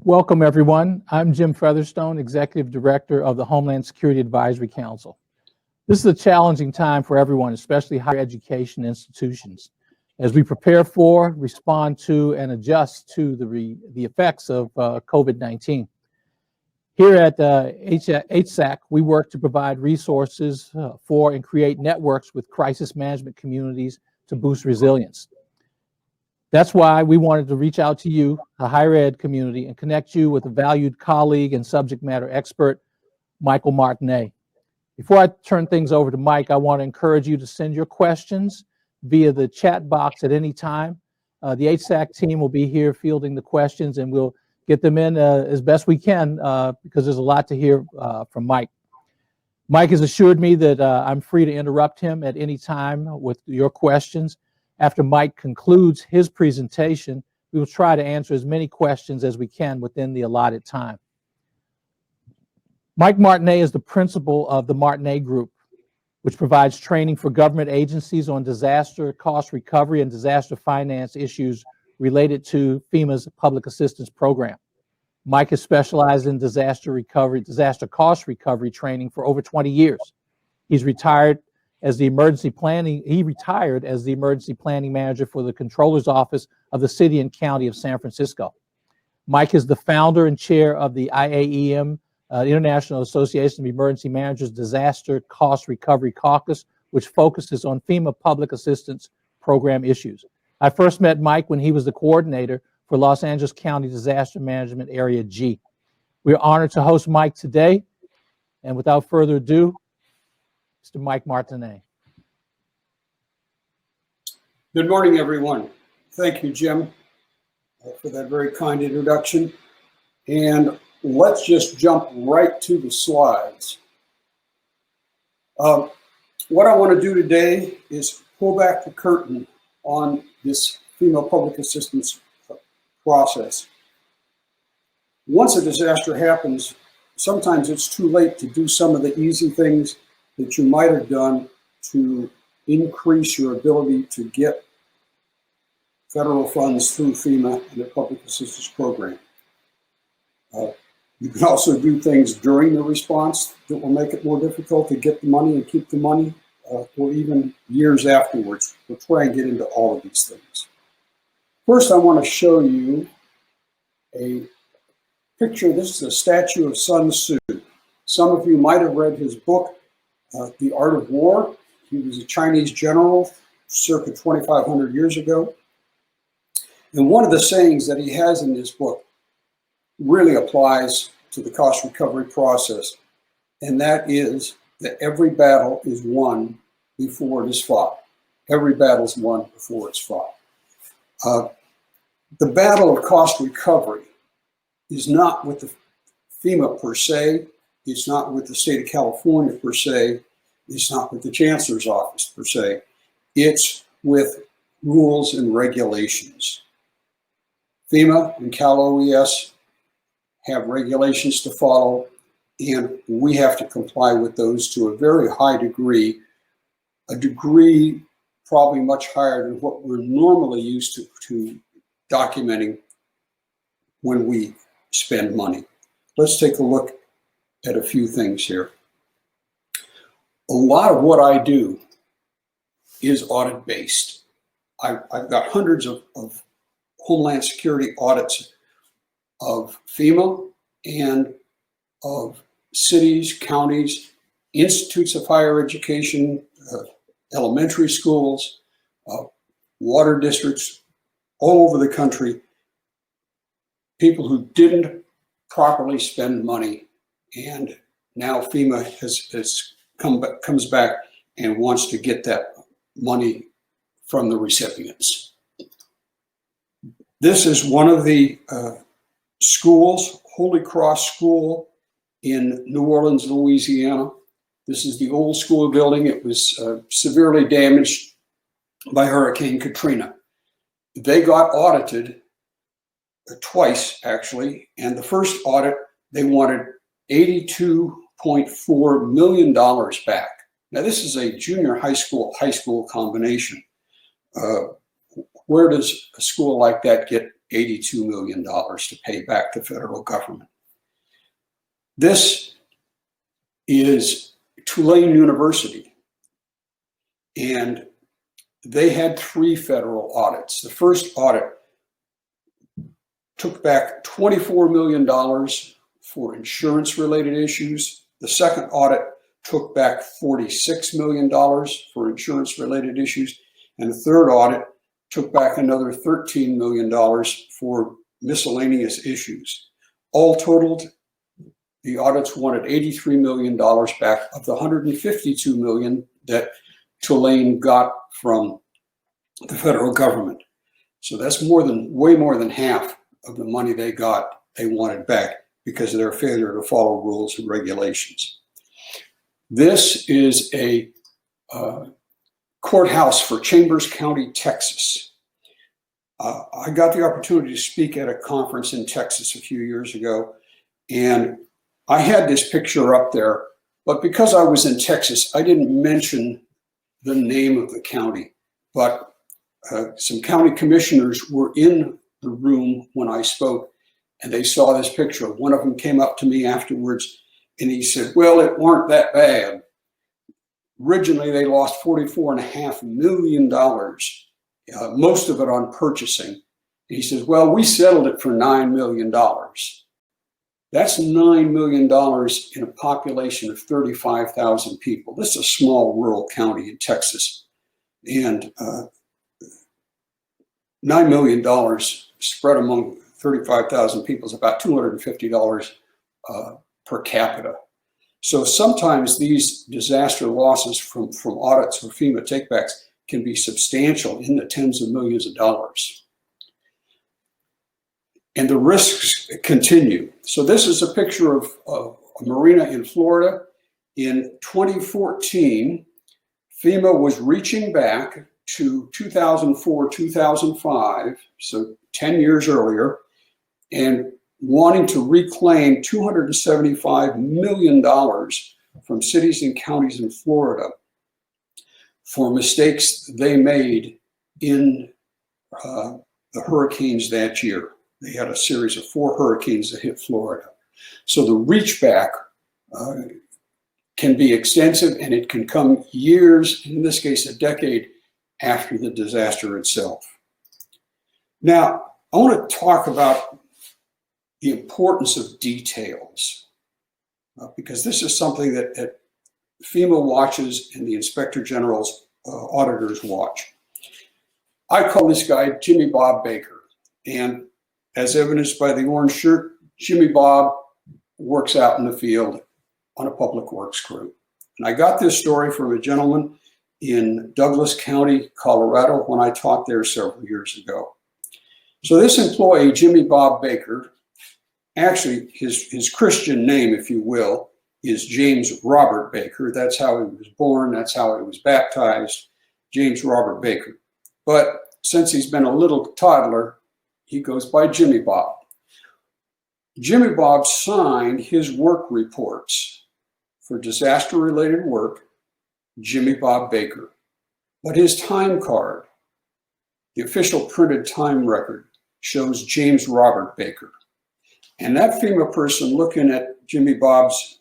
Welcome, everyone. I'm Jim Featherstone, Executive Director of the Homeland Security Advisory Council. This is a challenging time for everyone, especially higher education institutions, as we prepare for, respond to, and adjust to the effects of COVID-19. Here at HSAC, we work to provide resources for and create networks with crisis management communities to boost resilience. That's why we wanted to reach out to you, the higher ed community, and connect you with a valued colleague and subject matter expert, Michael Martinet. Before I turn things over to Mike, I want to encourage you to send your questions via the chat box at any time. The HSAC team will be here fielding the questions, and we'll get them in as best we can because there's a lot to hear from Mike. Mike has assured me that I'm free to interrupt him at any time with your questions. After Mike concludes his presentation, we will try to answer as many questions as we can within the allotted time. Mike Martinet is the principal of the Martinet Group, which provides training for government agencies on disaster cost recovery and disaster finance issues related to FEMA's public assistance program. Mike has specialized in disaster cost recovery training for over 20 years. He retired as the emergency planning manager for the Controller's Office of the City and County of San Francisco. Mike is the founder and chair of the IAEM, International Association of Emergency Managers Disaster Cost Recovery Caucus, which focuses on FEMA public assistance program issues. I first met Mike when he was the coordinator for Los Angeles County Disaster Management Area G. We're honored to host Mike today, and without further ado, Mr. Mike Martinet. Good morning, everyone. Thank you, Jim, for that very kind introduction. And let's just jump right to the slides. What I want to do today is pull back the curtain on this FEMA public assistance process. Once a disaster happens, sometimes it's too late to do some of the easy things that you might have done to increase your ability to get federal funds through FEMA and the public assistance program. You can also do things during the response that will make it more difficult to get the money and keep the money, or even years afterwards. We'll try and get into all of these things. First, I want to show you a picture. This is a statue of Sun Tzu. Some of you might have read his book, The Art of War. He was a Chinese general circa 2,500 years ago. And one of the sayings that he has in this book really applies to the cost recovery process. And that is that every battle is won before it is fought. Every battle is won before it's fought. The battle of cost recovery is not with the FEMA per se. It's not with the state of California per se. It's not with the Chancellor's Office per se. It's with rules and regulations. FEMA and Cal OES have regulations to follow, and we have to comply with those to a very high degree, a degree probably much higher than what we're normally used to documenting when we spend money. Let's take a look at a few things here. A lot of what I do is audit-based. I've got hundreds of Homeland Security audits of FEMA and of cities, counties, institutes of higher education, elementary schools, water districts all over the country, people who didn't properly spend money, and now FEMA comes back and wants to get that money from the recipients. This is one of the schools, Holy Cross School in New Orleans, Louisiana. This is the old school building. It was severely damaged by Hurricane Katrina. They got audited twice, actually, and the first audit, they wanted $82.4 million back. Now, this is a junior high school combination. Where does a school like that get $82 million to pay back the federal government. This is Tulane University, and they had 3 federal audits. The first audit took back $24 million for insurance-related issues. The second audit took back $46 million for insurance-related issues. And the third audit took back another $13 million for miscellaneous issues. All totaled, the audits wanted $83 million back of the $152 million that Tulane got from the federal government. So that's way more than half of the money they wanted back because of their failure to follow rules and regulations. This is a courthouse for Chambers County, Texas. I got the opportunity to speak at a conference in Texas a few years ago, and I had this picture up there, but because I was in Texas, I didn't mention the name of the county, but some county commissioners were in the room when I spoke, and they saw this picture. One of them came up to me afterwards, and he said, well, it weren't that bad. Originally, they lost $44.5 million, most of it on purchasing. And he says, well, we settled it for $9 million. That's $9 million in a population of 35,000 people. This is a small rural county in Texas. And $9 million spread among 35,000 people is about $250 per capita. So sometimes these disaster losses from audits or FEMA takebacks can be substantial, in the tens of millions of dollars. And the risks continue. So this is a picture of a marina in Florida. In 2014, FEMA was reaching back to 2004, 2005, so 10 years earlier, and wanting to reclaim $275 million from cities and counties in Florida for mistakes they made in the hurricanes that year. They had a series of 4 hurricanes that hit Florida. So the reach back can be extensive, and it can come years, in this case a decade, after the disaster itself. Now, I want to talk about the importance of details, because this is something that FEMA watches and the Inspector General's auditors watch. I call this guy Jimmy Bob Baker, and as evidenced by the orange shirt, Jimmy Bob works out in the field on a public works crew. And I got this story from a gentleman in Douglas County, Colorado, when I taught there several years ago. So this employee, Jimmy Bob Baker, actually his Christian name, if you will, is James Robert Baker. That's how he was born. That's how he was baptized, James Robert Baker. But since he's been a little toddler, he goes by Jimmy Bob. Jimmy Bob signed his work reports for disaster-related work, Jimmy Bob Baker. But his time card, the official printed time record, shows James Robert Baker. And that FEMA person looking at Jimmy Bob's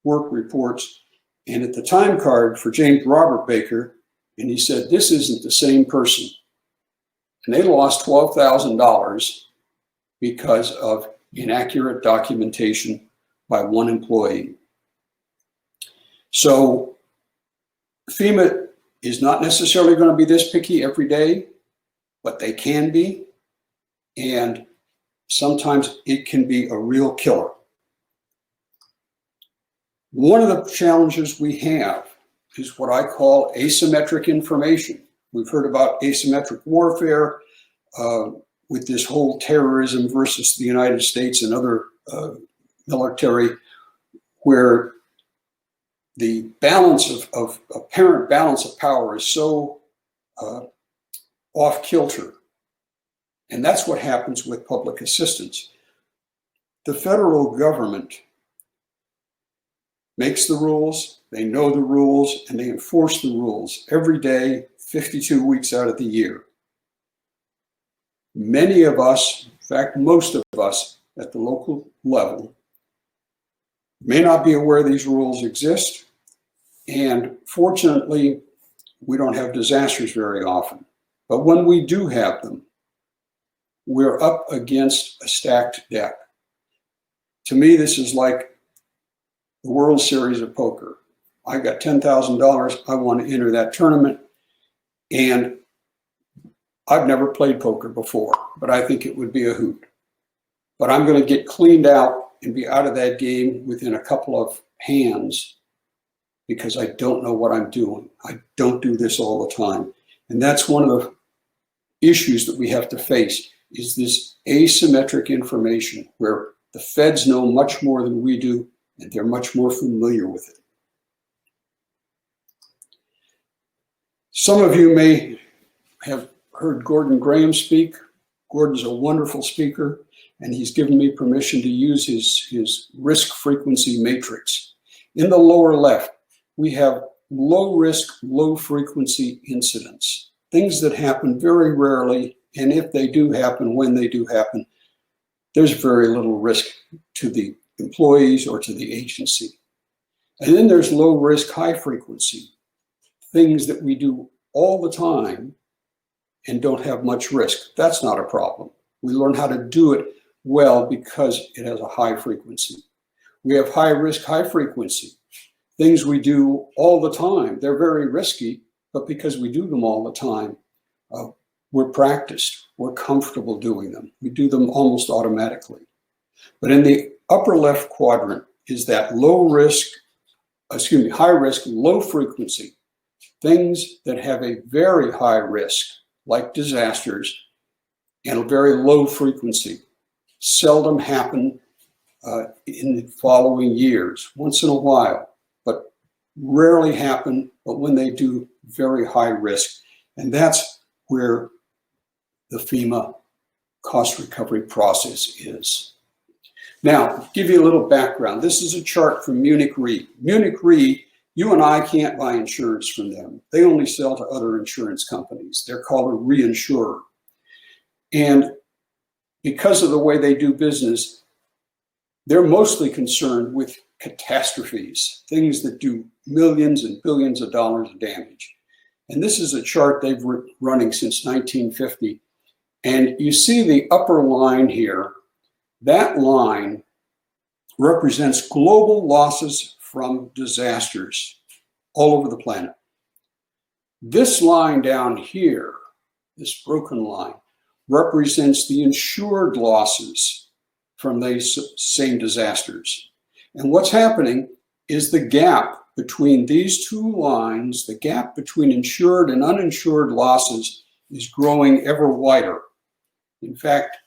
work reports and at the time card for James Robert Baker, and he said, this isn't the same person. And they lost $12,000 because of inaccurate documentation by one employee. So FEMA is not necessarily going to be this picky every day, but they can be. And sometimes it can be a real killer. One of the challenges we have is what I call asymmetric information. We've heard about asymmetric warfare with this whole terrorism versus the United States and other military, where the balance of apparent balance of power is so off kilter. And that's what happens with public assistance. The federal government makes the rules, they know the rules, and they enforce the rules every day, 52 weeks out of the year. Many of us, in fact, most of us at the local level, may not be aware these rules exist. And fortunately, we don't have disasters very often. But when we do have them, we're up against a stacked deck. To me, this is like the World Series of poker. I got $10,000. I want to enter that tournament. And I've never played poker before, but I think it would be a hoot. But I'm going to get cleaned out and be out of that game within a couple of hands because I don't know what I'm doing. I don't do this all the time. And that's one of the issues that we have to face, is this asymmetric information where the feds know much more than we do, and they're much more familiar with it. Some of you may have heard Gordon Graham speak. Gordon's a wonderful speaker, and he's given me permission to use his risk frequency matrix. In the lower left, we have low risk, low frequency incidents, things that happen very rarely, and if they do happen, when they do happen, there's very little risk to the employees or to the agency. And then there's low risk, high frequency, things that we do all the time and don't have much risk. That's not a problem. We learn how to do it well because it has a high frequency. We have high risk, high frequency, things we do all the time. They're very risky, but because we do them all the time, we're practiced, we're comfortable doing them. We do them almost automatically. But in the upper left quadrant is that high risk, low frequency, things that have a very high risk, like disasters, and a very low frequency, seldom happen in the following years, once in a while, but rarely happen, but when they do, very high risk. And that's where the FEMA cost recovery process is. Now, give you a little background. This is a chart from Munich Re. Munich Re, you and I can't buy insurance from them. They only sell to other insurance companies. They're called a reinsurer. And because of the way they do business, they're mostly concerned with catastrophes, things that do millions and billions of dollars of damage. And this is a chart they've been running since 1950. And you see the upper line here. That line represents global losses from disasters all over the planet. This line down here, this broken line, represents the insured losses from these same disasters. And what's happening is the gap between these two lines, the gap between insured and uninsured losses, is growing ever wider. In fact,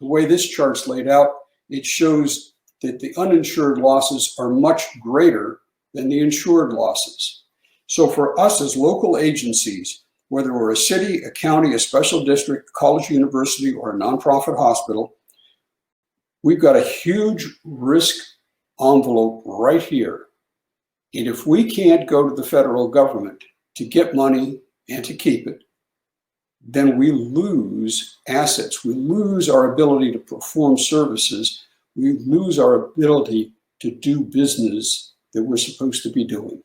the way this chart's laid out, it shows that the uninsured losses are much greater than the insured losses. So for us as local agencies, whether we're a city, a county, a special district, college, university, or a nonprofit hospital, we've got a huge risk envelope right here. And if we can't go to the federal government to get money and to keep it, then we lose assets. We lose our ability to perform services. We lose our ability to do business that we're supposed to be doing.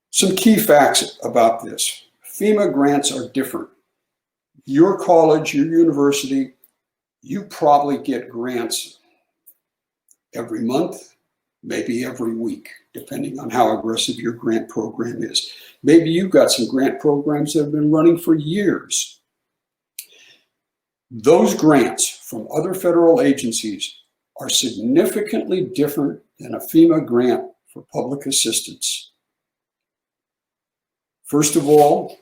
Some key facts about this. FEMA grants are different. Your college, your university, you probably get grants every month, maybe every week, depending on how aggressive your grant program is. Maybe you've got some grant programs that have been running for years. Those grants from other federal agencies are significantly different than a FEMA grant for public assistance. First of all,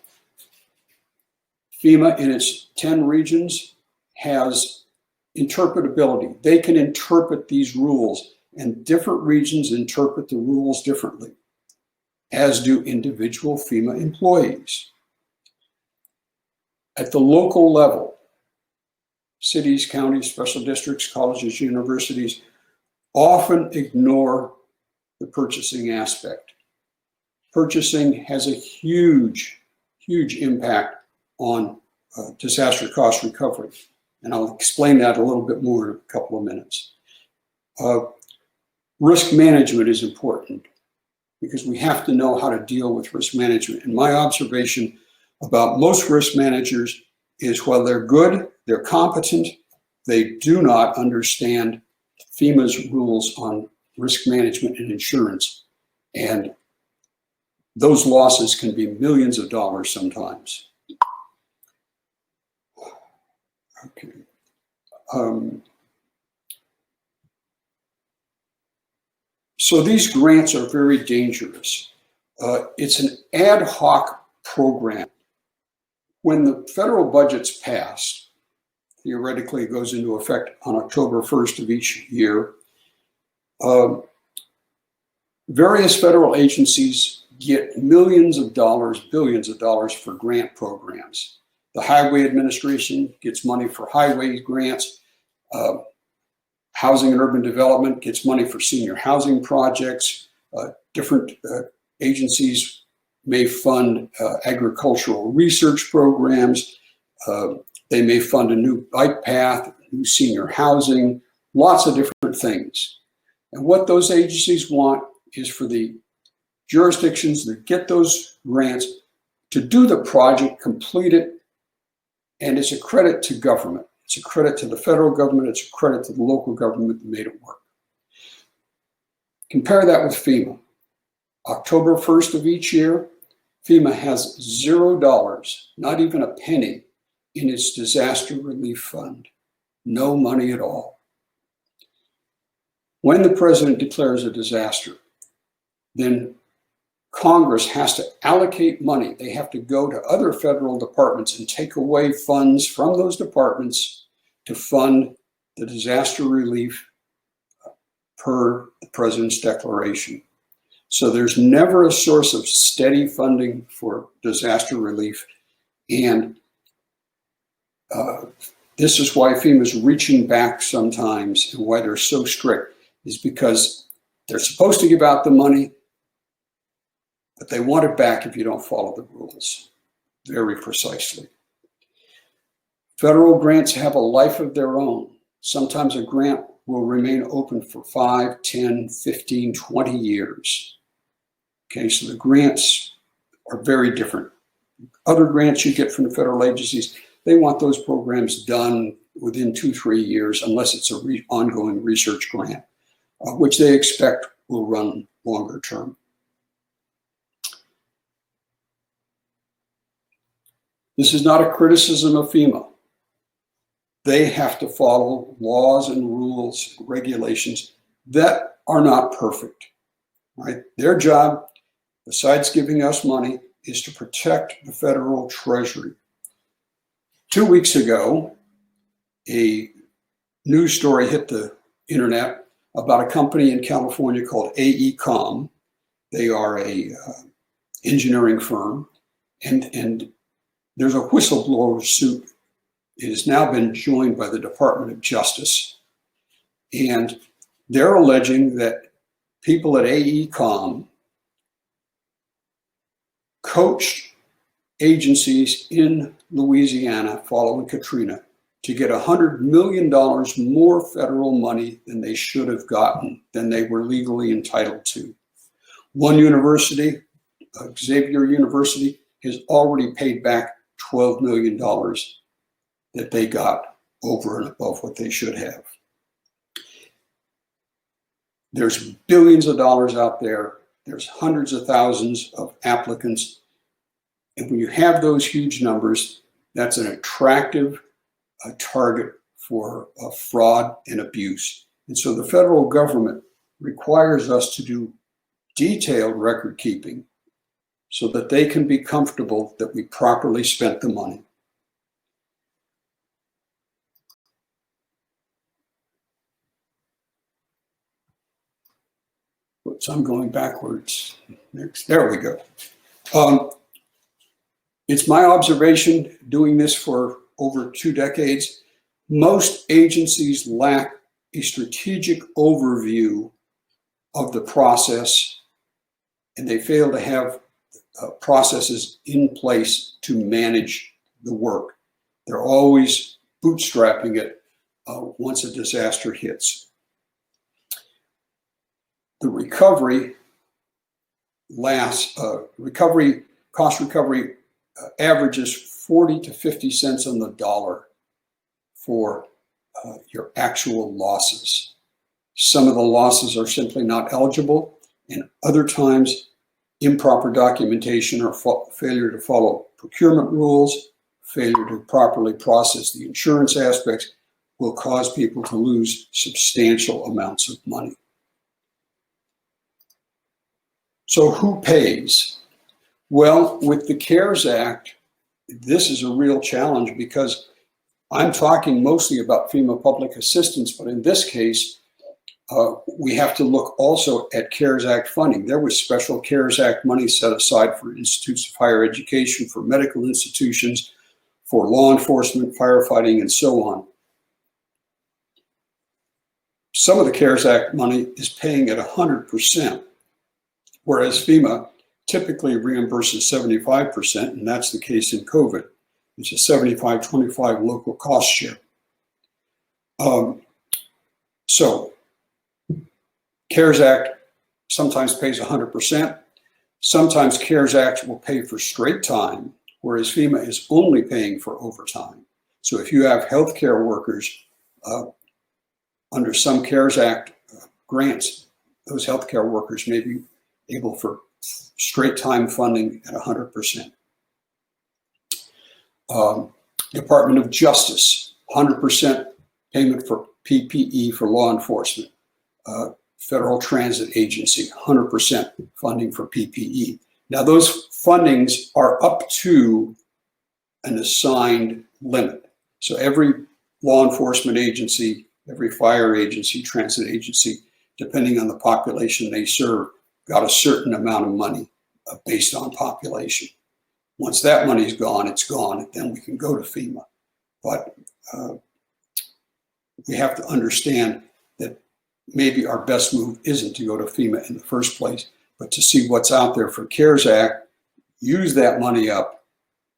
FEMA in its 10 regions has interpretability. They can interpret these rules, and different regions interpret the rules differently, as do individual FEMA employees. At the local level, cities, counties, special districts, colleges, universities often ignore the purchasing aspect. Purchasing has a huge huge impact on disaster cost recovery. And I'll explain that a little bit more in a couple of minutes. Risk management is important because we have to know how to deal with risk management. And my observation about most risk managers is while they're good, they're competent, they do not understand FEMA's rules on risk management and insurance. And those losses can be millions of dollars sometimes. Okay. So these grants are very dangerous. It's an ad hoc program. When the federal budget's passed, theoretically it goes into effect on October 1st of each year, various federal agencies get millions of dollars, billions of dollars for grant programs. The Highway Administration gets money for highway grants. Housing and Urban Development gets money for senior housing projects. Different agencies may fund agricultural research programs. They may fund a new bike path, new senior housing, lots of different things. And what those agencies want is for the jurisdictions that get those grants to do the project, complete it, and it's a credit to government. It's a credit to the federal government. It's a credit to the local government that made it work. Compare that with FEMA. October 1st of each year, FEMA has $0, not even a penny, in its disaster relief fund. No money at all. When the president declares a disaster, then Congress has to allocate money. They have to go to other federal departments and take away funds from those departments to fund the disaster relief per the president's declaration. So there's never a source of steady funding for disaster relief. And this is why FEMA is reaching back sometimes, and why they're so strict, is because they're supposed to give out the money, but they want it back if you don't follow the rules, very precisely. Federal grants have a life of their own. Sometimes a grant will remain open for 5, 10, 15, 20 years. Okay, so the grants are very different. Other grants you get from the federal agencies, they want those programs done within 2-3 years, unless it's an ongoing research grant, which they expect will run longer term. This is not a criticism of FEMA. They have to follow laws and rules, regulations that are not perfect, right? Their job, besides giving us money, is to protect the federal treasury. 2 weeks ago, a news story hit the internet about a company in California called AECOM. They are a engineering firm, and there's a whistleblower suit. It has now been joined by the Department of Justice. And they're alleging that people at AECOM coached agencies in Louisiana following Katrina to get $100 million more federal money than they should have gotten, than they were legally entitled to. One university, Xavier University, has already paid back $12 million that they got over and above what they should have. There's billions of dollars out there. There's hundreds of thousands of applicants. And when you have those huge numbers, that's an attractive target for fraud and abuse. And so the federal government requires us to do detailed record keeping so that they can be comfortable that we properly spent the money. Oops, I'm going backwards. Next, there we go. It's my observation, doing this for over 2 decades, most agencies lack a strategic overview of the process, and they fail to have processes in place to manage the work. They're always bootstrapping it once a disaster hits. The recovery cost recovery averages 40 to 50 cents on the dollar for your actual losses. Some of the losses are simply not eligible, and other times improper documentation or failure to follow procurement rules, failure to properly process the insurance aspects will cause people to lose substantial amounts of money. So who pays? Well, with the CARES Act, this is a real challenge because I'm talking mostly about FEMA public assistance, but in this case, we have to look also at CARES Act funding. There was special CARES Act money set aside for institutes of higher education, for medical institutions, for law enforcement, firefighting, and so on. Some of the CARES Act money is paying at 100%, whereas FEMA typically reimburses 75%, and that's the case in COVID. It's a 75-25 local cost share. So CARES Act sometimes pays 100%. Sometimes CARES Act will pay for straight time, whereas FEMA is only paying for overtime. So if you have healthcare workers under some CARES Act grants, those healthcare workers may be able for straight time funding at 100%. Department of Justice, 100% payment for PPE for law enforcement. Federal Transit Agency, 100% funding for PPE. Now those fundings are up to an assigned limit. So every law enforcement agency, every fire agency, transit agency, depending on the population they serve, got a certain amount of money based on population. Once that money's gone, it's gone, and then we can go to FEMA. But we have to understand that maybe our best move isn't to go to FEMA in the first place, but to see what's out there for CARES Act, use that money up,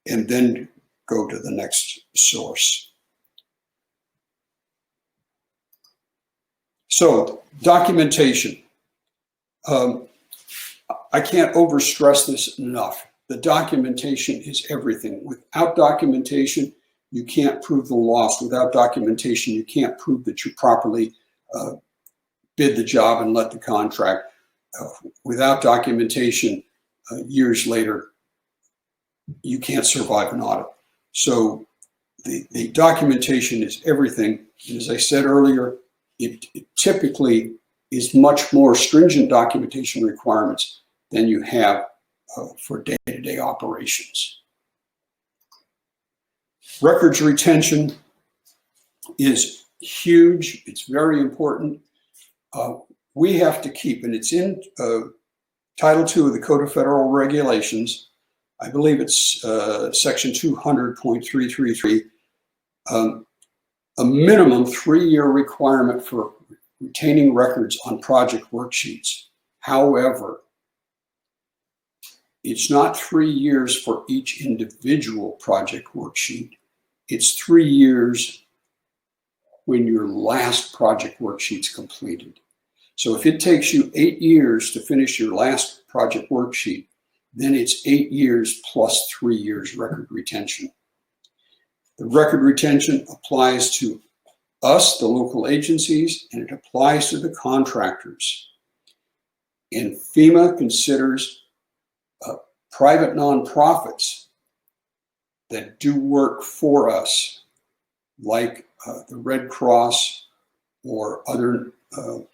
and then go to the next source. So, documentation. I can't overstress this enough. The documentation is everything. Without documentation, you can't prove the loss. Without documentation, you can't prove that you properly bid the job and let the contract. Without documentation, years later, you can't survive an audit. So the documentation is everything. And as I said earlier, it typically is much more stringent documentation requirements than you have for day-to-day operations. Records retention is huge. It's very important. We have to keep, and it's in Title II of the Code of Federal Regulations. I believe it's section 200.333, a minimum 3-year requirement for retaining records on project worksheets. However, it's not 3 years for each individual project worksheet. It's 3 years when your last project worksheet's completed. So if it takes you 8 years to finish your last project worksheet, then it's 8 years plus 3 years record retention. The record retention applies to us, the local agencies, and it applies to the contractors. And FEMA considers private nonprofits that do work for us, like the Red Cross or other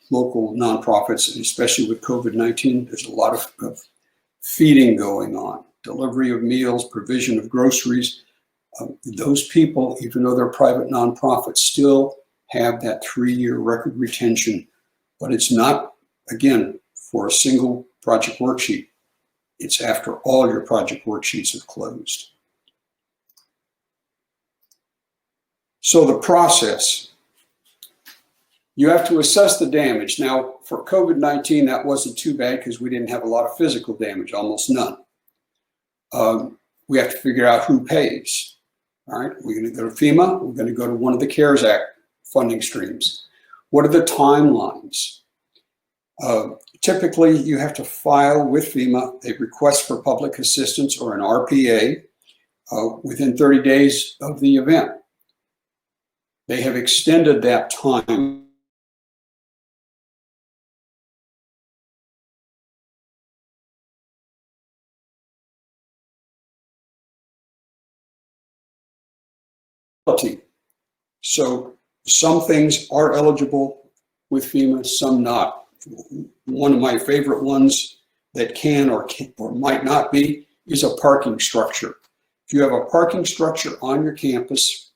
local nonprofits, and especially with COVID-19, there's a lot of feeding going on, delivery of meals, provision of groceries. Those people, even though they're private nonprofits, still have that 3-year record retention, but it's not, again, for a single project worksheet. It's after all your project worksheets have closed. So the process, you have to assess the damage. Now, for COVID-19, that wasn't too bad because we didn't have a lot of physical damage, almost none. we have to figure out who pays. All right, we're going to go to FEMA. We're going to go to one of the CARES Act funding streams. What are the timelines? Typically, you have to file with FEMA a request for public assistance or an RPA within 30 days of the event. They have extended that time so some things are eligible with FEMA, some not. One of my favorite ones that can or might not be is a parking structure. If you have a parking structure on your campus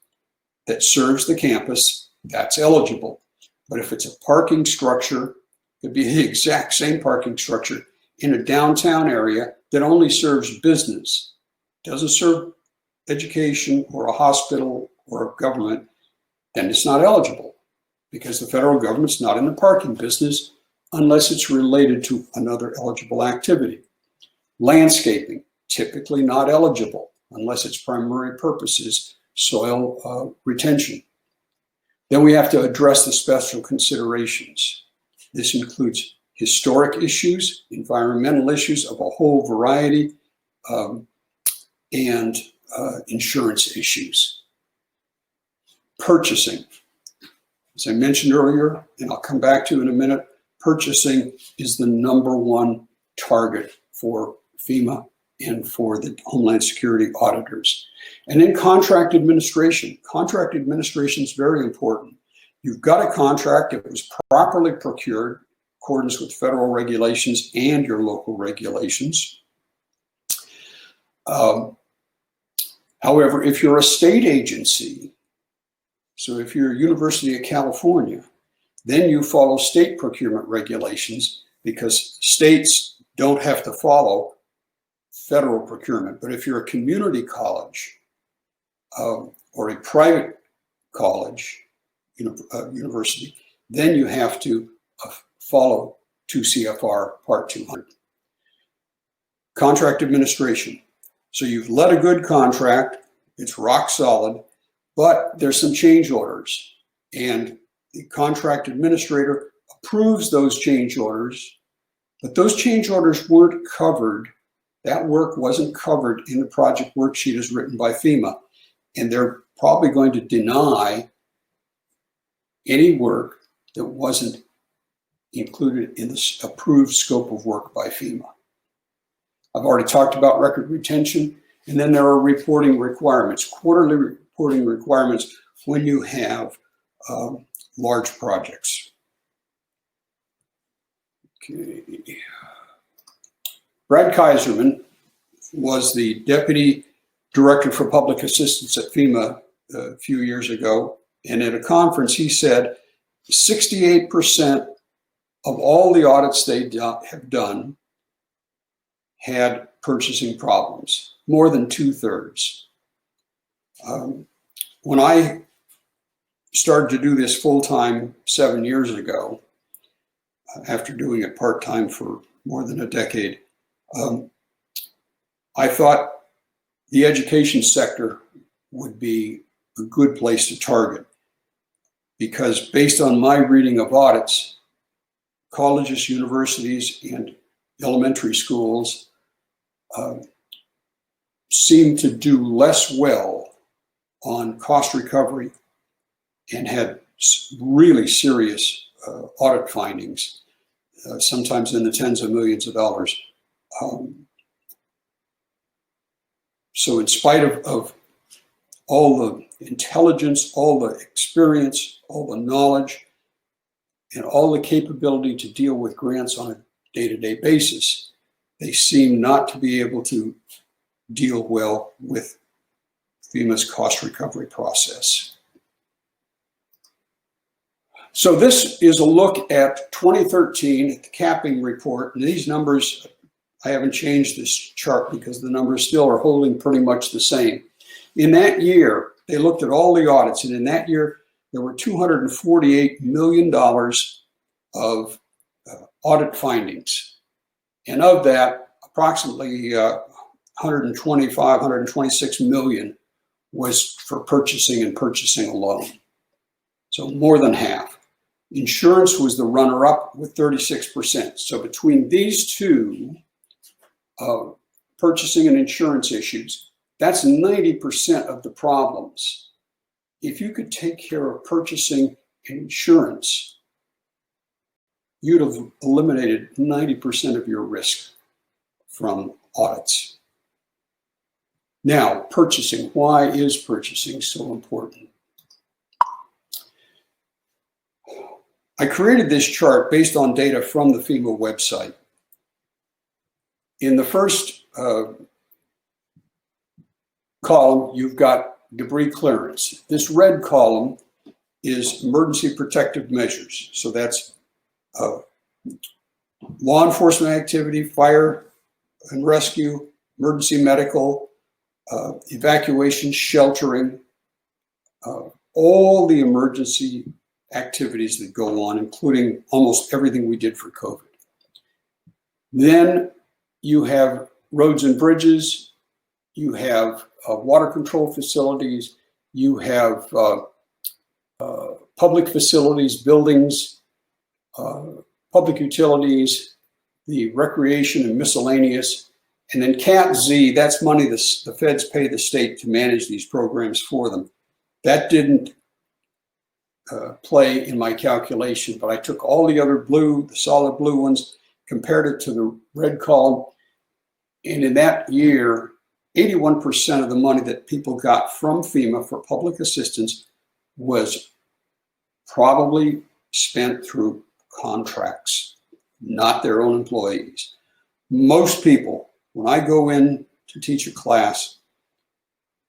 that serves the campus, that's eligible. But if it's a parking structure, it'd be the exact same parking structure in a downtown area that only serves business, doesn't serve education or a hospital or a government, then it's not eligible because the federal government's not in the parking business unless it's related to another eligible activity. Landscaping, typically not eligible unless its primary purpose is soil retention. Then we have to address the special considerations. This includes historic issues, environmental issues of a whole variety, and insurance issues. Purchasing. As I mentioned earlier, and I'll come back to in a minute, purchasing is the #1 target for FEMA and for the Homeland Security auditors. And then contract administration. Contract administration is very important. You've got a contract that was properly procured in accordance with federal regulations and your local regulations. However, if you're a state agency, so if you're University of California, then you follow state procurement regulations because states don't have to follow federal procurement. But if you're a community college or a private college, university, then you have to follow 2 CFR Part 200. Contract administration. So you've let a good contract, it's rock solid, but there's some change orders. And the contract administrator approves those change orders, but those change orders weren't covered. That work wasn't covered in the project worksheet as written by FEMA. And they're probably going to deny any work that wasn't included in the approved scope of work by FEMA. I've already talked about record retention, and then there are reporting requirements, quarterly reporting requirements when you have large projects. Okay. Brad Kaiserman was the Deputy Director for Public Assistance at FEMA a few years ago, and at a conference he said 68% of all the audits they have done had purchasing problems, more than 2/3. When I started to do this full-time 7 years ago, after doing it part-time for more than a decade, I thought the education sector would be a good place to target because based on my reading of audits, colleges, universities, and elementary schools seem to do less well on cost recovery and had really serious audit findings, sometimes in the tens of millions of dollars. So in spite of all the intelligence, all the experience, all the knowledge, and all the capability to deal with grants on a day-to-day basis, they seem not to be able to deal well with FEMA's cost recovery process. So this is a look at 2013, at the capping report. And these numbers, I haven't changed this chart because the numbers still are holding pretty much the same. In that year, they looked at all the audits, and in that year, there were $248 million of audit findings. And of that, approximately 125, 126 million was for purchasing and purchasing alone. So more than half. Insurance was the runner-up with 36%. So between these two, purchasing and insurance issues, that's 90% of the problems. If you could take care of purchasing and insurance, you'd have eliminated 90% of your risk from audits. Now, purchasing. Why is purchasing so important? I created this chart based on data from the FEMA website. In the first column, you've got debris clearance. This red column is emergency protective measures. So that's law enforcement activity, fire and rescue, emergency medical, evacuation, sheltering, all the emergency activities that go on, including almost everything we did for COVID. Then you have roads and bridges, you have water control facilities, you have public facilities, buildings, public utilities, the recreation and miscellaneous, and then Cat Z, that's money the feds pay the state to manage these programs for them. That didn't play in my calculation, but I took all the other blue, the solid blue ones, compared it to the red column, and in that year, 81% of the money that people got from FEMA for public assistance was probably spent through contracts, not their own employees. Most people, when I go in to teach a class,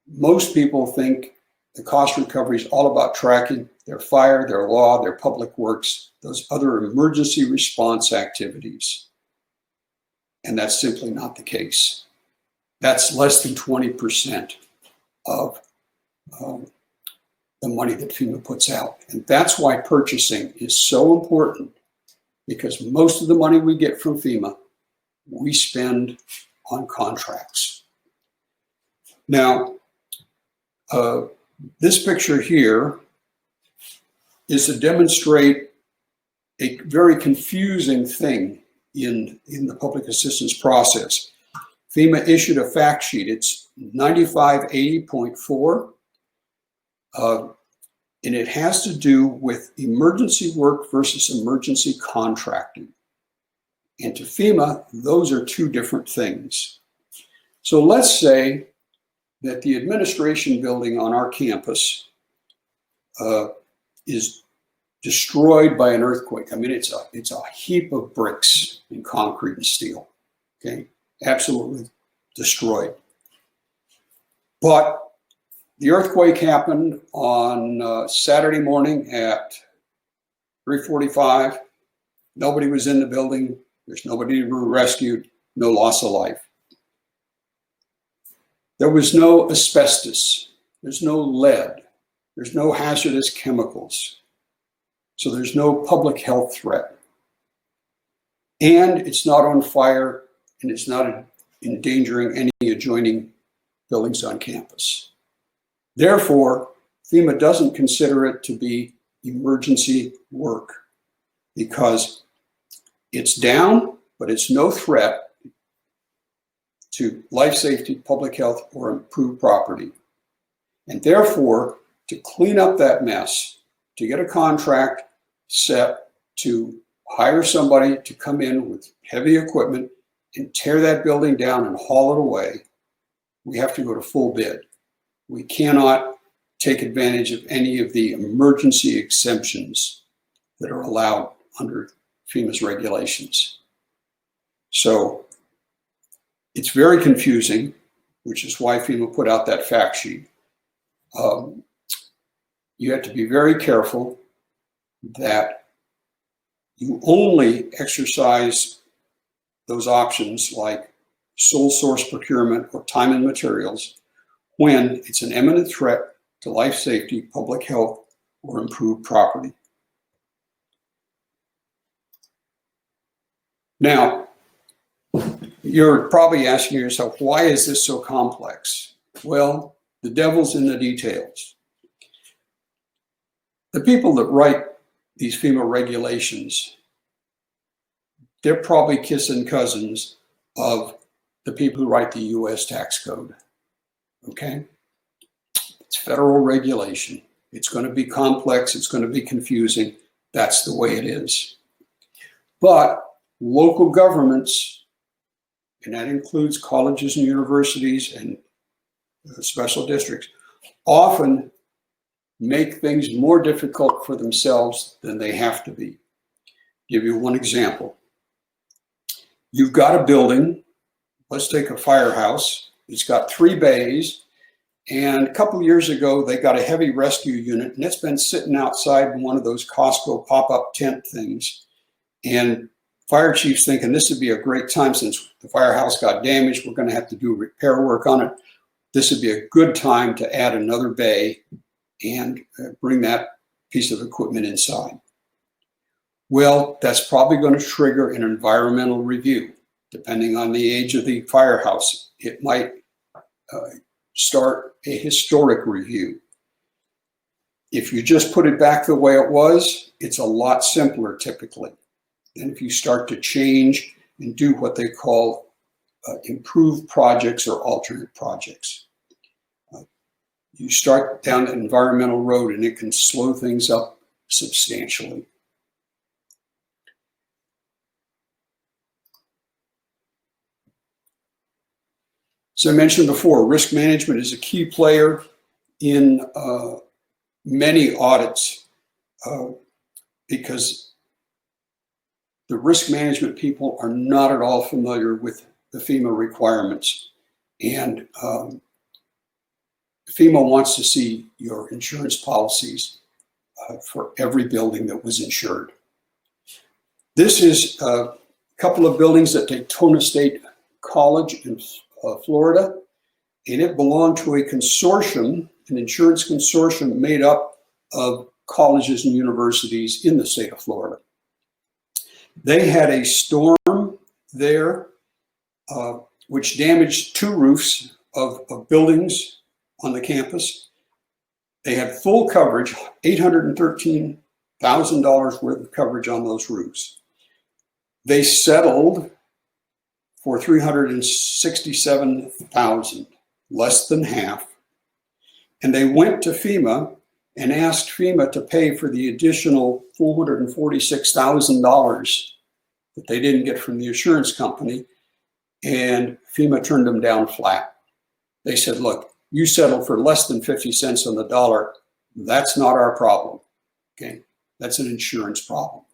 most people think the cost recovery is all about tracking their fire, their law, their public works, those other emergency response activities. And that's simply not the case. That's less than 20% of the money that FEMA puts out. And that's why purchasing is so important, because most of the money we get from FEMA, we spend on contracts. Now, this picture here is to demonstrate a very confusing thing in the public assistance process. FEMA issued a fact sheet. It's 9580.4, and it has to do with emergency work versus emergency contracting. And to FEMA, those are two different things. So let's say that the administration building on our campus is destroyed by an earthquake. I mean, it's a heap of bricks and concrete and steel, okay? Absolutely destroyed. But the earthquake happened on Saturday morning at 3:45. Nobody was in the building. There's nobody to be rescued, no loss of life. There was no asbestos. There's no lead. There's no hazardous chemicals. So there's no public health threat. And it's not on fire, and it's not endangering any adjoining buildings on campus. Therefore, FEMA doesn't consider it to be emergency work because it's down, but it's no threat to life safety, public health, or improved property. And therefore, to clean up that mess, to get a contract set to hire somebody to come in with heavy equipment and tear that building down and haul it away, we have to go to full bid. We cannot take advantage of any of the emergency exemptions that are allowed under FEMA's regulations. So it's very confusing, which is why FEMA put out that fact sheet. You have to be very careful that you only exercise those options like sole source procurement or time and materials when it's an imminent threat to life safety, public health, or improved property. Now, You're probably asking yourself, why is this so complex? Well, the devil's in the details. The people that write these FEMA regulations, they're probably kissing cousins of the people who write the US tax code, okay? It's federal regulation. It's going to be complex. It's going to be confusing. That's the way it is. But local governments, and that includes colleges and universities and special districts, often make things more difficult for themselves than they have to be. Give you one example. You've got a building, let's take a firehouse. It's got 3 bays, and a couple of years ago, they got a heavy rescue unit, and it's been sitting outside in one of those Costco pop-up tent things. And fire chief's thinking this would be a great time, since the firehouse got damaged, we're going to have to do repair work on it. This would be a good time to add another bay and bring that piece of equipment inside. Well, that's probably going to trigger an environmental review. Depending on the age of the firehouse, it might start a historic review. If you just put it back the way it was, it's a lot simpler typically than if you start to change and do what they call improved projects or alternate projects. You start down an environmental road and it can slow things up substantially. As I mentioned before, risk management is a key player in many audits because the risk management people are not at all familiar with the FEMA requirements. And FEMA wants to see your insurance policies for every building that was insured. This is a couple of buildings at Daytona State College in Florida, and it belonged to a consortium, an insurance consortium made up of colleges and universities in the state of Florida. They had a storm there which damaged 2 roofs of buildings on the campus. They had full coverage, $813,000 worth of coverage on those roofs. They settled for $367,000, less than half. And they went to FEMA and asked FEMA to pay for the additional $446,000 that they didn't get from the insurance company. And FEMA turned them down flat. They said, look, you settled for less than 50 cents on the dollar. That's not our problem. Okay, that's an insurance problem.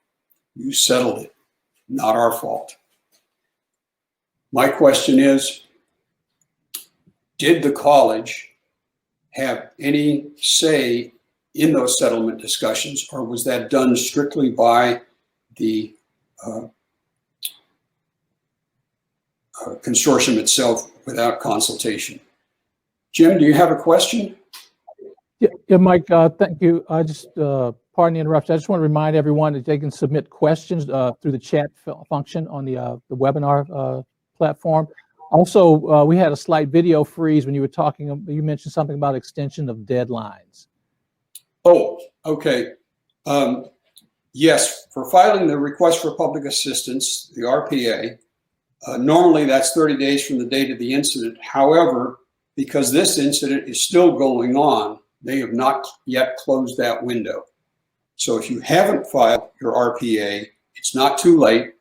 You settled it, not our fault. My question is, did the college have any say in those settlement discussions, or was that done strictly by the consortium itself without consultation? Jim, do you have a question? Yeah, Mike, thank you. I just, pardon the interruption. I just want to remind everyone that they can submit questions through the chat function on the webinar platform. Also, we had a slight video freeze when you were talking. You mentioned something about extension of deadlines. Oh, okay. Yes, for filing the request for public assistance, the RPA, normally that's 30 days from the date of the incident. However, because this incident is still going on, they have not yet closed that window. So if you haven't filed your RPA, it's not too late,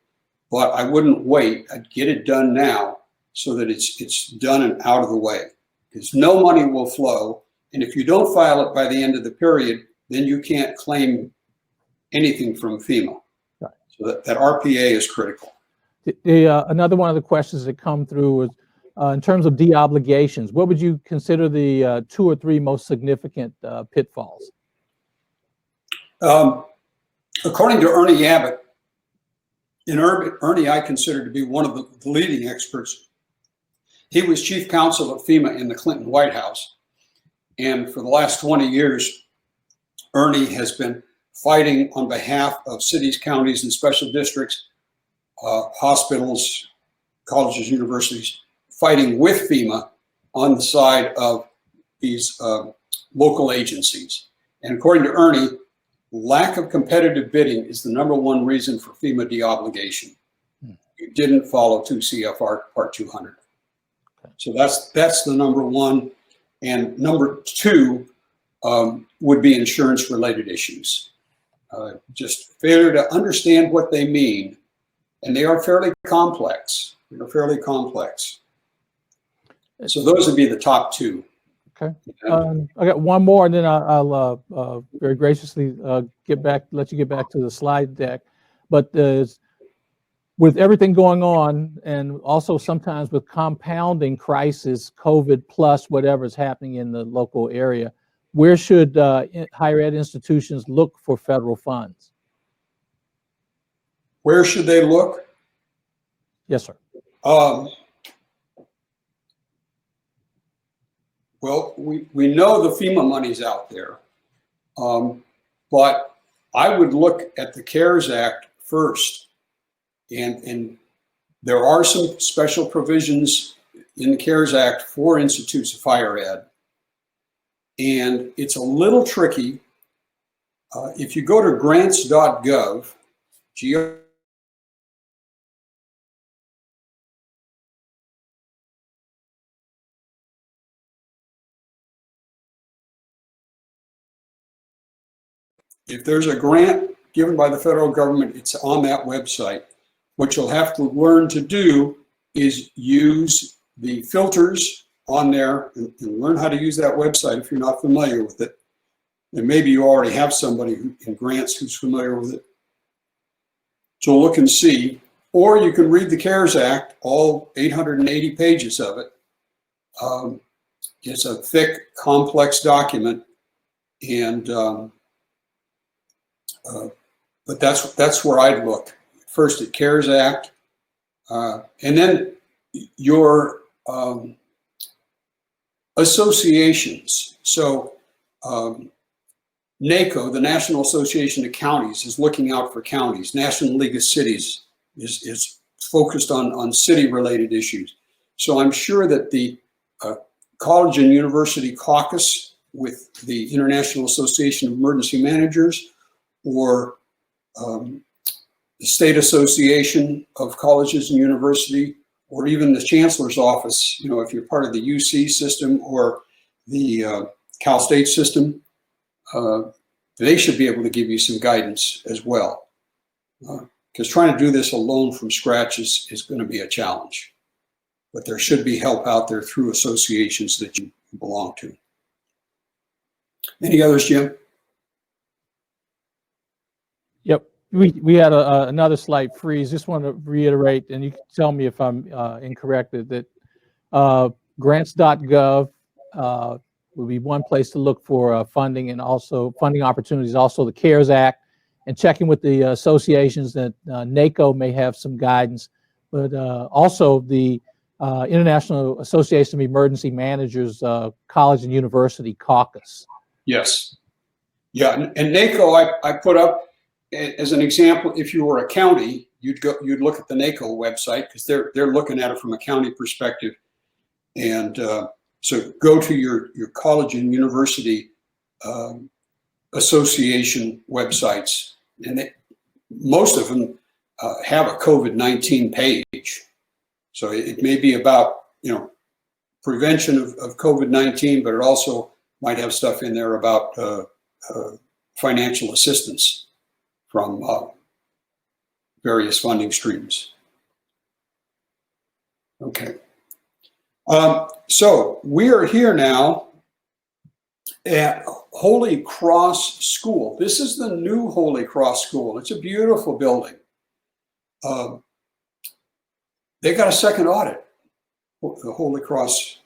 but I wouldn't wait. I'd get it done now so that it's done and out of the way, because no money will flow. And if you don't file it by the end of the period, then you can't claim anything from FEMA. Right. So that RPA is critical. Another one of the questions that come through is, in terms of de-obligations, what would you consider the 2 or 3 most significant pitfalls? According to Ernie Abbott, and Ernie I consider to be one of the leading experts. He was chief counsel at FEMA in the Clinton White House. And for the last 20 years, Ernie has been fighting on behalf of cities, counties, and special districts, hospitals, colleges, universities fighting with FEMA on the side of these local agencies. And according to Ernie, lack of competitive bidding is the #1 reason for FEMA deobligation. You didn't follow 2 CFR Part 200. So that's the #1. And #2 would be insurance-related issues. Just failure to understand what they mean. And they are fairly complex. They're fairly complex. So those would be the top 2. Okay. I got one more, and then I'll very graciously let you get back to the slide deck. But with everything going on, and also sometimes with compounding crisis, COVID plus whatever is happening in the local area, where should higher ed institutions look for federal funds? Where should they look? Yes, sir. Well, we know the FEMA money's out there, but I would look at the CARES Act first. And there are some special provisions in the CARES Act for institutes of higher ed. And it's a little tricky. If you go to grants.gov, if there's a grant given by the federal government, it's on that website. What you'll have to learn to do is use the filters on there and learn how to use that website if you're not familiar with it. And maybe you already have somebody in grants who's familiar with it. So look and see. Or you can read the CARES Act, all 880 pages of it. It's a thick, complex document. And but that's where I'd look. First at CARES Act, and then your associations. So NACO, the National Association of Counties, is looking out for counties. National League of Cities is focused on city-related issues. So I'm sure that the College and University Caucus with the International Association of Emergency Managers, or the State Association of Colleges and University, or even the Chancellor's Office, if you're part of the UC system or the Cal State system, they should be able to give you some guidance as well. Because trying to do this alone from scratch is going to be a challenge. But there should be help out there through associations that you belong to. Any others, Jim? Yep. We had another slight freeze. Just want to reiterate, and you can tell me if I'm incorrect, that grants.gov would be one place to look for funding, and also funding opportunities, also the CARES Act, and checking with the associations that NACO may have some guidance, but also the International Association of Emergency Managers College and University Caucus. Yes. Yeah, and NACO I put up as an example. If you were a county, you'd look at the NACO website, because they're looking at it from a county perspective. And so go to your college and university association websites, and most of them have a COVID-19 page. So it may be about prevention of COVID-19, but it also might have stuff in there about financial assistance from various funding streams. Okay. So we are here now at Holy Cross School. This is the new Holy Cross School. It's a beautiful building. They got a second audit, the Holy Cross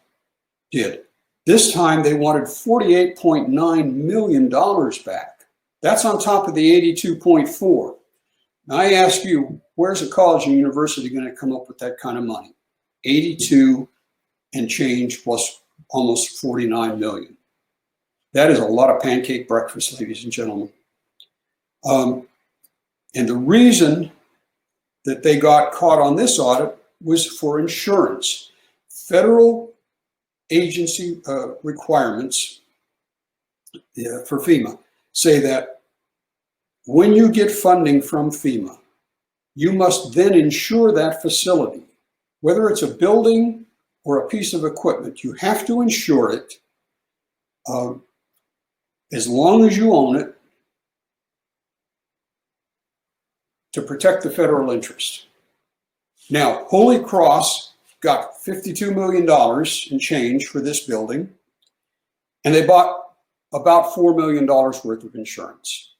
did. This time they wanted $48.9 million back. That's on top of the 82.4. Now I ask you, where's a college and university going to come up with that kind of money? 82 and change plus almost 49 million. That is a lot of pancake breakfast, ladies and gentlemen. And the reason that they got caught on this audit was for insurance. Federal agency requirements for FEMA say that when you get funding from FEMA, you must then insure that facility. Whether it's a building or a piece of equipment, you have to insure it as long as you own it to protect the federal interest. Now, Holy Cross got $52 million in change for this building, and they bought about $4 million worth of insurance.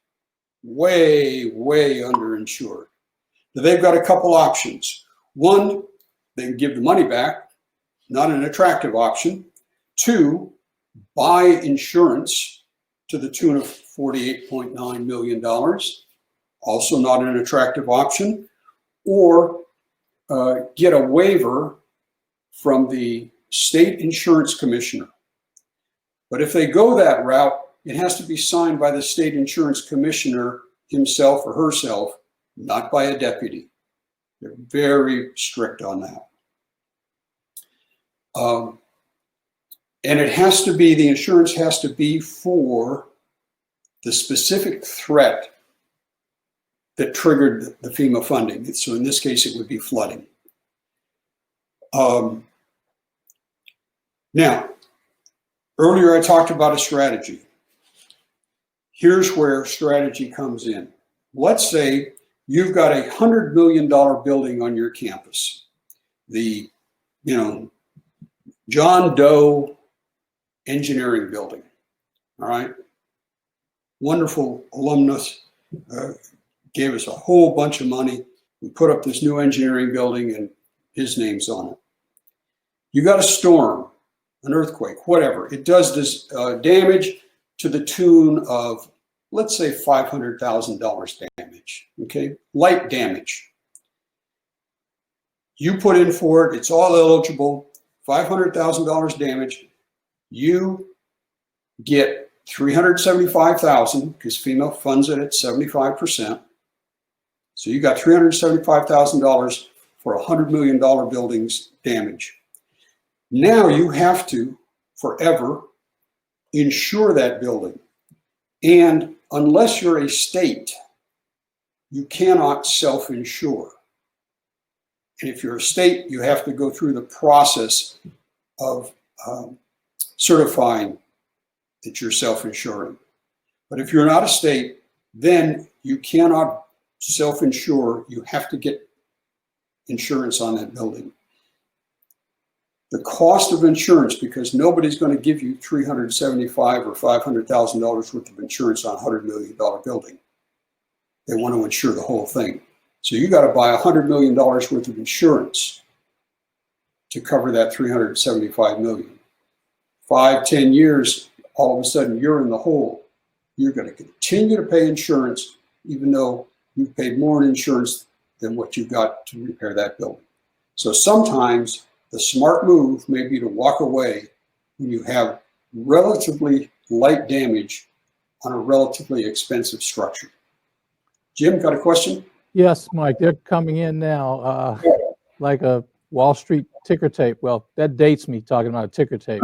Way, way underinsured. Now, they've got a couple options. One, they can give the money back, not an attractive option. Two, buy insurance to the tune of $48.9 million, also not an attractive option. Or get a waiver from the state insurance commissioner. But if they go that route, it has to be signed by the state insurance commissioner himself or herself, not by a deputy. They're very strict on that. And it has to be, the insurance has to be for the specific threat that triggered the FEMA funding. So in this case, it would be flooding. Now, earlier I talked about a strategy. Here's where strategy comes in. Let's say you've got a $100 million building on your campus. The, John Doe Engineering Building, all right? Wonderful alumnus, gave us a whole bunch of money. We put up this new engineering building and his name's on it. You got a storm, an earthquake, whatever. It does this damage to the tune of, let's say, $500,000 damage, okay? Light damage. You put in for it, it's all eligible, $500,000 damage. You get $375,000 because FEMA funds it at 75%. So you got $375,000 for a $100 million building's damage. Now you have to forever insure that building. And unless you're a state, you cannot self-insure. And if you're a state, you have to go through the process of certifying that you're self-insuring. But if you're not a state, then you cannot self-insure. You have to get insurance on that building. The cost of insurance, because nobody's going to give you $375,000 or $500,000 worth of insurance on a $100 million building. They want to insure the whole thing. So you got to buy $100 million worth of insurance to cover that $375 million. 5-10 years, all of a sudden you're in the hole. You're going to continue to pay insurance, even though you've paid more in insurance than what you got to repair that building. So sometimes the smart move may be to walk away when you have relatively light damage on a relatively expensive structure. Jim, got a question? Yes, Mike, they're coming in now like a Wall Street ticker tape. Well, that dates me talking about a ticker tape.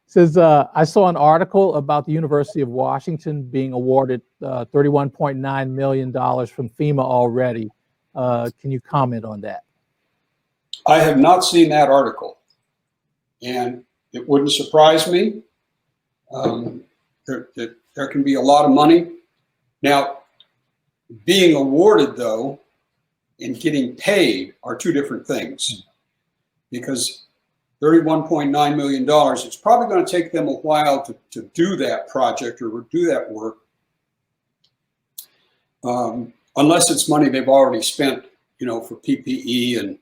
Says, I saw an article about the University of Washington being awarded $31.9 million from FEMA already. Can you comment on that? I have not seen that article, and it wouldn't surprise me. There can be a lot of money. Now, being awarded, though, and getting paid are two different things, because $31.9 million, it's probably going to take them a while to do that project or do that work, unless it's money they've already spent, for PPE and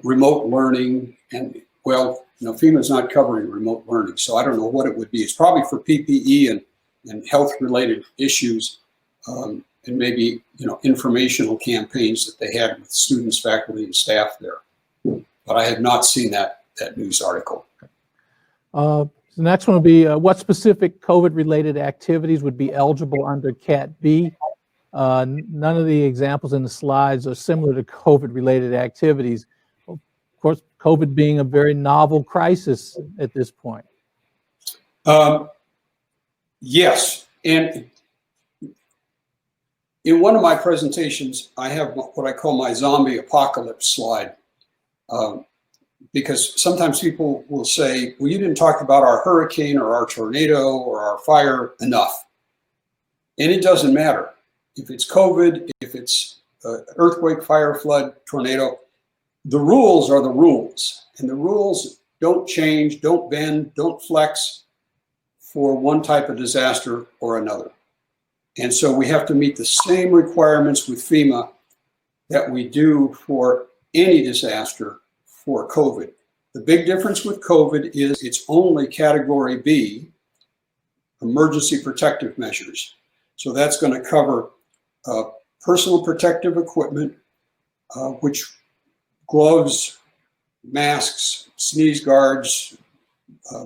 remote learning. And well, FEMA's not covering remote learning, so I don't know what it would be. It's probably for PPE and health-related issues, and maybe informational campaigns that they had with students, faculty, and staff there. But I have not seen that news article. The next one will be, what specific COVID-related activities would be eligible under Cat B? None of the examples in the slides are similar to COVID-related activities. Of course, COVID being a very novel crisis at this point. Yes, and in one of my presentations, I have what I call my zombie apocalypse slide. Because sometimes people will say, well, you didn't talk about our hurricane or our tornado or our fire enough. And it doesn't matter. If it's COVID, if it's earthquake, fire, flood, tornado, the rules are the rules. And the rules don't change, don't bend, don't flex for one type of disaster or another. And so we have to meet the same requirements with FEMA that we do for any disaster for COVID. The big difference with COVID is it's only Category B, emergency protective measures. So that's going to cover personal protective equipment, which gloves, masks, sneeze guards,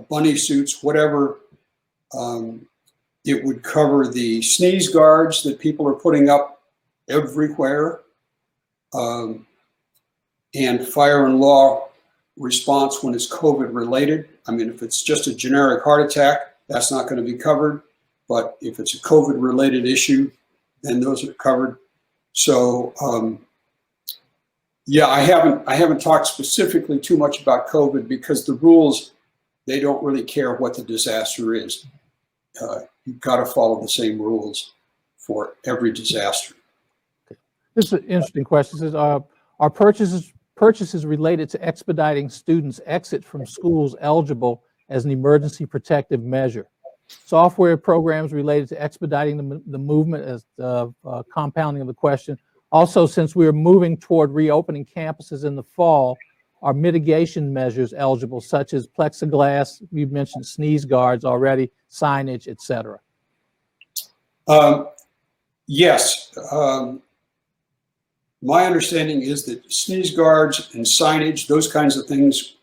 bunny suits, whatever. It would cover the sneeze guards that people are putting up everywhere, and fire and law response when it's COVID related. I mean, if it's just a generic heart attack, that's not going to be covered. But if it's a COVID related issue, then those are covered. So yeah, I haven't talked specifically too much about COVID because the rules, they don't really care what the disaster is. You've got to follow the same rules for every disaster. This is an interesting question. It says, are purchases related to expediting students' exit from schools eligible as an emergency protective measure? Software programs related to expediting the movement as compounding of the question. Also, since we are moving toward reopening campuses in the fall, are mitigation measures eligible, such as plexiglass, you mentioned sneeze guards already, signage, et cetera? Yes. My understanding is that sneeze guards and signage, those kinds of things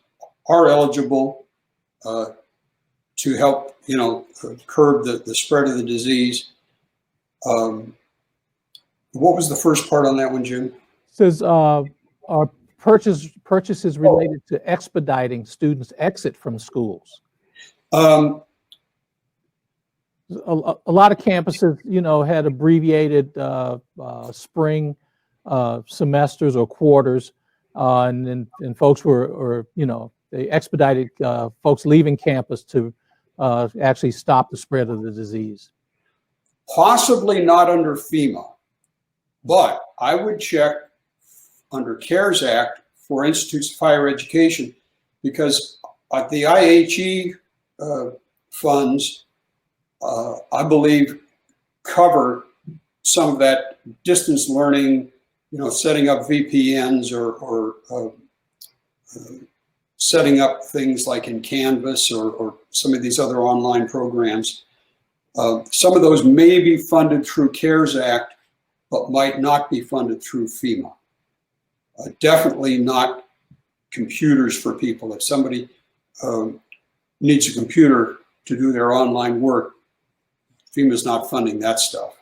are eligible to help, curb the spread of the disease. What was the first part on that one, Jim? It says, are purchases related to expediting students' exit from schools? A lot of campuses, had abbreviated spring semesters or quarters, and folks were, they expedited folks leaving campus to actually stop the spread of the disease. Possibly not under FEMA, but I would check under CARES Act for institutes of higher education, because the IHE funds, I believe, cover some of that distance learning, setting up VPNs or setting up things like in Canvas or some of these other online programs. Some of those may be funded through CARES Act, but might not be funded through FEMA. Definitely not computers for people. If somebody needs a computer to do their online work, FEMA's not funding that stuff.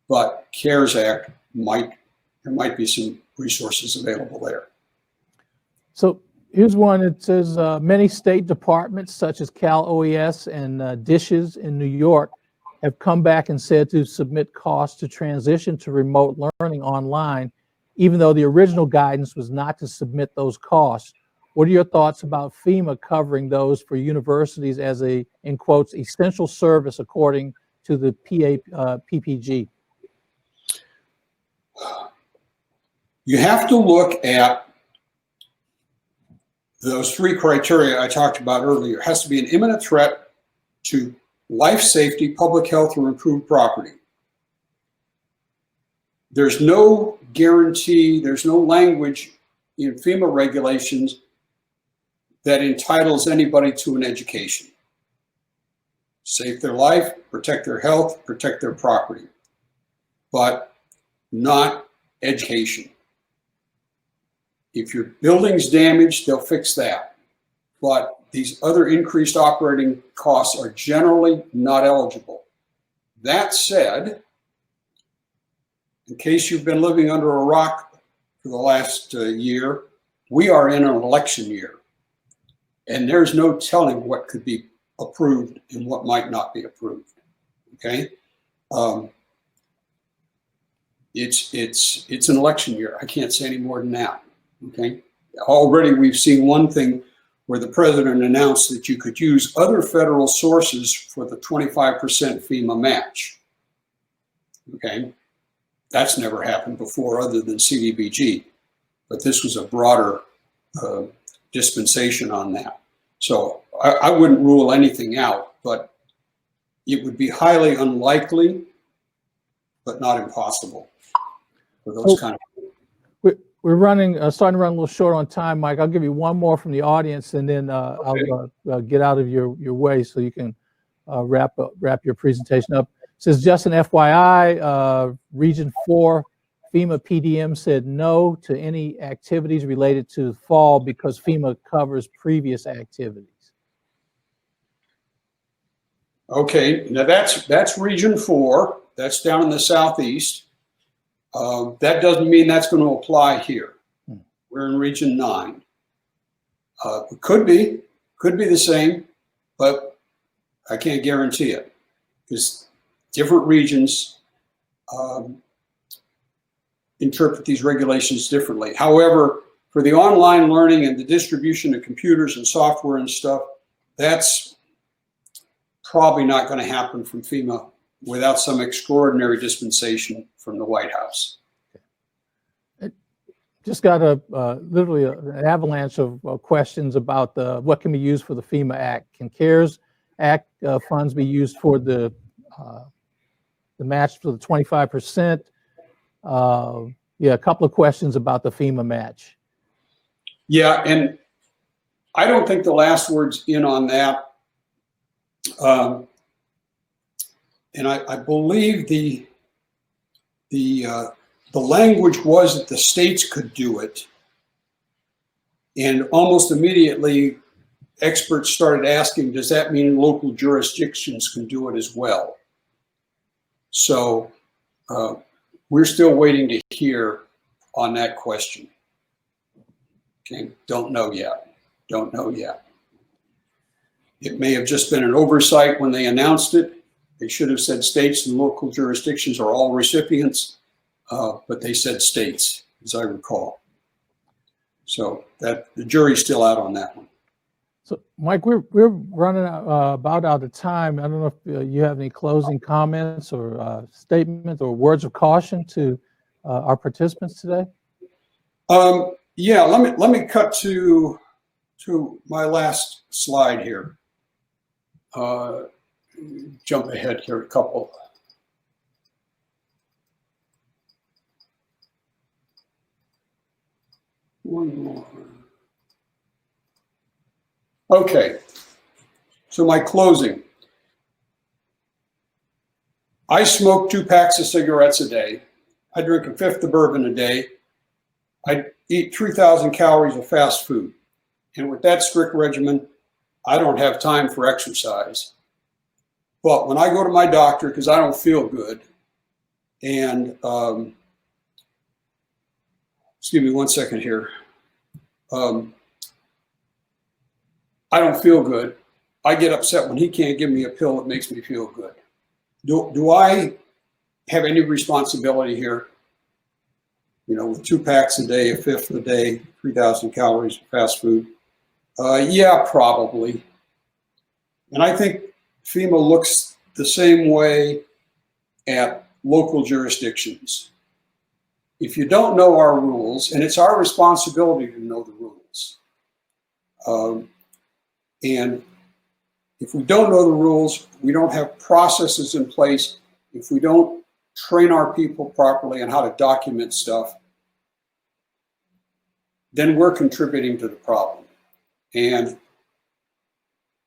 But CARES Act there might be some resources available there. So here's one that says, many state departments such as Cal OES and DISHES in New York have come back and said to submit costs to transition to remote learning online, even though the original guidance was not to submit those costs. What are your thoughts about FEMA covering those for universities as a, in quotes, essential service according to the PPG? You have to look at those three criteria I talked about earlier. It has to be an imminent threat to life safety, public health, or improved property. There's no guarantee, there's no language in FEMA regulations that entitles anybody to an education. Save their life, protect their health, protect their property, but not education. If your building's damaged, they'll fix that. But these other increased operating costs are generally not eligible. That said, in case you've been living under a rock for the last year, we are in an election year. And there's no telling what could be approved and what might not be approved. Okay? It's an election year. I can't say any more than that. Okay? Already we've seen one thing where the president announced that you could use other federal sources for the 25% FEMA match. Okay? That's never happened before other than CDBG. But this was a broader dispensation on that. So I wouldn't rule anything out, but it would be highly unlikely, but not impossible for those kind of. We're running, starting to run a little short on time, Mike. I'll give you one more from the audience, and then I'll get out of your way so you can wrap your presentation up. It says, just an FYI, Region 4 FEMA PDM said no to any activities related to fall because FEMA covers previous activities. Okay, now that's Region 4. That's down in the southeast. That doesn't mean that's going to apply here. We're in Region 9. It could be the same, but I can't guarantee it because different regions interpret these regulations differently. However, for the online learning and the distribution of computers and software and stuff, that's probably not going to happen from FEMA without some extraordinary dispensation from the White House. Just got literally an avalanche of questions about what can be used for the FEMA Act. Can CARES Act funds be used for the match for the 25%? Yeah, a couple of questions about the FEMA match. Yeah, and I don't think the last word's in on that. And I believe the language was that the states could do it. And almost immediately, experts started asking, does that mean local jurisdictions can do it as well? So we're still waiting to hear on that question. Okay, don't know yet. Don't know yet. It may have just been an oversight when they announced it. They should have said states and local jurisdictions are all recipients, but they said states, as I recall. So that the jury's still out on that one. So, Mike, we're running about out of time. I don't know if you have any closing comments or statements or words of caution to our participants today. Yeah, let me cut to my last slide here. Jump ahead here a couple. One more. Okay, so my closing. I smoke 2 packs of cigarettes a day. I drink a fifth of bourbon a day. I eat 3,000 calories of fast food. And with that strict regimen, I don't have time for exercise. But when I go to my doctor, because I don't feel good, and excuse me 1 second here. I don't feel good. I get upset when he can't give me a pill that makes me feel good. Do I have any responsibility here? You know, with 2 packs a day, a fifth a day, 3,000 calories of fast food? Yeah, probably. And I think FEMA looks the same way at local jurisdictions. If you don't know our rules, and it's our responsibility to know the rules, and if we don't know the rules, we don't have processes in place, if we don't train our people properly on how to document stuff, then we're contributing to the problem. And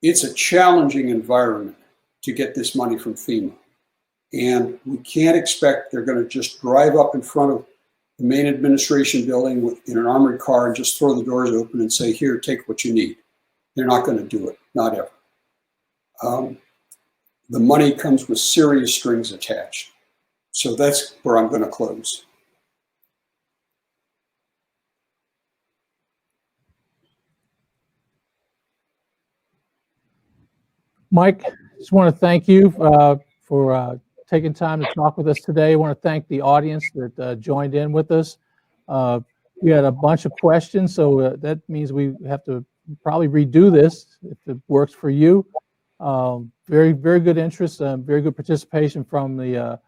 it's a challenging environment to get this money from FEMA. And we can't expect they're going to just drive up in front of the main administration building in an armored car and just throw the doors open and say, here, take what you need. They're not going to do it, not ever. The money comes with serious strings attached. So that's where I'm going to close. Mike, just want to thank you for taking time to talk with us today. I want to thank the audience that joined in with us. We had a bunch of questions, so that means we have to probably redo this if it works for you. Very, very good interest, very good participation from the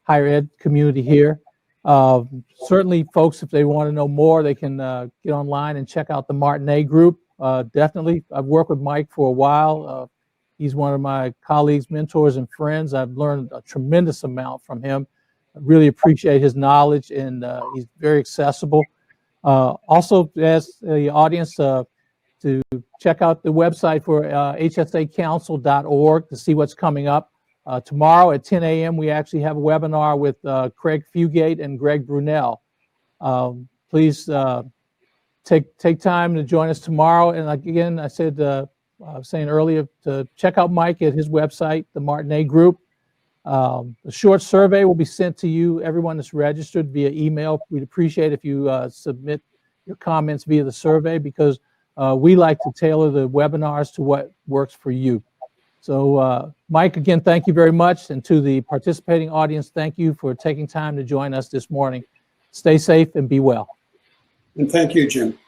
higher ed community here. Certainly, folks, if they want to know more, they can get online and check out the Martinet Group. Definitely, I've worked with Mike for a while. He's one of my colleagues, mentors, and friends. I've learned a tremendous amount from him. I really appreciate his knowledge, and he's very accessible. Also, ask the audience to check out the website for hsacouncil.org to see what's coming up. Tomorrow at 10 a.m., we actually have a webinar with Craig Fugate and Greg Brunel. Please take time to join us tomorrow. And again, I was saying earlier to check out Mike at his website, the Martinet Group. A short survey will be sent to you, everyone that's registered, via email. We'd appreciate if you submit your comments via the survey, because we like to tailor the webinars to what works for you. So Mike, again, thank you very much. And to the participating audience, thank you for taking time to join us this morning. Stay safe and be well. And thank you, Jim.